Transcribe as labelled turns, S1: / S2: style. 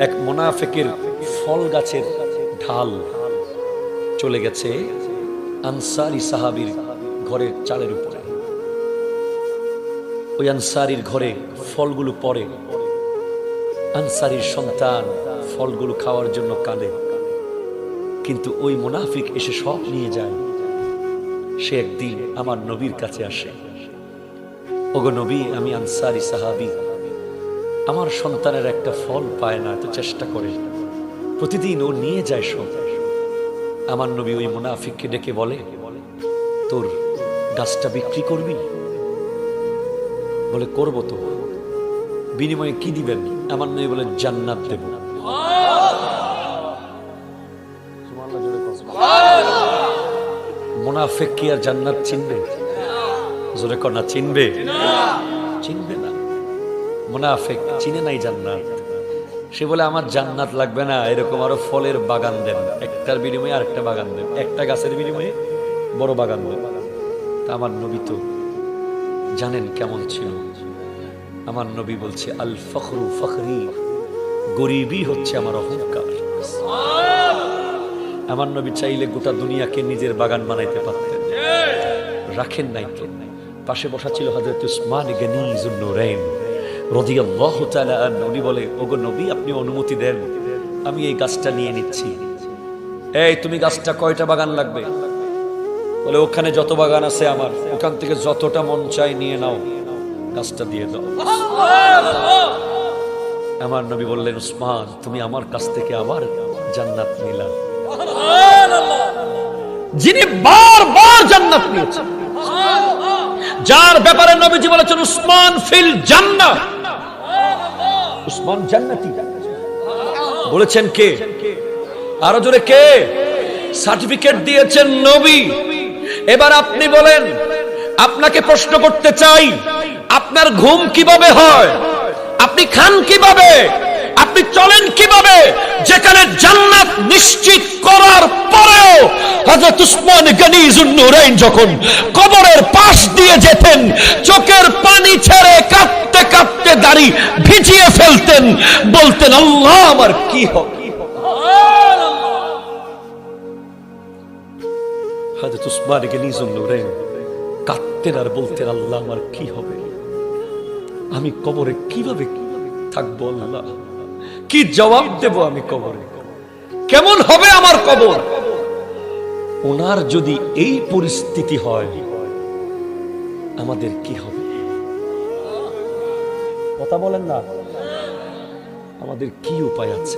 S1: এক মুনাফিকের ফল গাছের ঢাল চলে গেছে আনসারী সাহাবীর ঘরের চালের উপরে। ওই আনসারীর ঘরে ফলগুলো পড়ে, আনসারীর সন্তান ফলগুলো খাওয়ার জন্য কাঁদে, কিন্তু ওই মুনাফিক এসে সব নিয়ে যায়। সে একদিন আমার নবীর কাছে আসে, ওগো নবী, আমি আনসারী সাহাবী, আমার সন্তানের একটা ফল পায় না, এত চেষ্টা করে, প্রতিদিন ও নিয়ে যায় সব। আমার নবী ওই মুনাফিককে ডেকে বলে, তোর গাছটা বিক্রি করবি? বলে, করবো তো। বিনিময়ে কি দিবেন? আমার নবী বলে, জান্নাত দেব। মুনাফিক কি আর জান্নাত চিনবে? জোরে কন্যা চিনবে? চিনবে না। মুনাফিক চিনে নাই জান্নাত। সে বলে, আমার জান্নাত লাগবে না, এরকম আরো ফলের বাগান দেন, একটার বিনিময়ে আরেকটা বাগান দেন, একটা গাছের বিনিময়ে বড় বাগান দেন। তা আমার নবী তো জানেন কেমন ছিল। আমার নবী বলছে, আল ফখরু ফখরি, গরিবই হচ্ছে আমার অহংকার। আমার নবী চাইলে গোটা দুনিয়াকে নিজের বাগান বানাইতে পারতেন, রাখেন নাই তো। পাশে বসা ছিল হযরত উসমান গনি যুন্নুরাইন রাদিয়াল্লাহু তাআলা আনহু। উনি বলে, ওগো নবী, আপনি অনুমতি দেন, আমি এই গাছটা নিয়ে নিচ্ছি। এই তুমি গাছটা কয়টা বাগান লাগবে? বলে, ওখানে যত বাগান আছে আমার, ওখান থেকে যতটা মন চাই নিয়ে নাও, গাছটা দিয়ে দাও। আমার নবী বললেন, উসমান, তুমি আমার কাছ থেকে আবার জান্নাত নিলা। যিনি বারবার জান্নাত নিয়েছেন, যার ব্যাপারে নবীজি বলেছেন উসমান ফিল জান্নাহ, উসমান জান্নাতি, বলেছেন কে? আরো জোরে কে? সার্টিফিকেট দিয়েছেন নবী। এবার আপনি বলেন, আপনাকে প্রশ্ন করতে চাই, আপনার ঘুম কিভাবে হয়? আপনি খান কিভাবে? আপনি চলেন কিভাবে, যেখানে জান্নাত নিশ্চিত করার পরেও হযরত উসমান গনি যুন্নুরাইন যখন কবরের পাশ দিয়ে যেতেন, চোখের পানি ছেড়ে কাঁদতে কাঁদতে দাড়ি ভিজিয়ে ফেলতেন, বলতেন, আল্লাহ আমার কি হবে? হযরত উসমান গনি যুন্নুরাইন কাঁদতেন আর বলতেন, আল্লাহ আমার কি হবে? আমি কবরে কিভাবে থাকবো? আল্লাহ, কি জবাব দেব আমি কবরে? কেমন হবে আমার কবর? ওনার যদি এই পরিস্থিতি হয়, আমাদের কি হবে? কথা বলেন না, আমাদের কি উপায় আছে?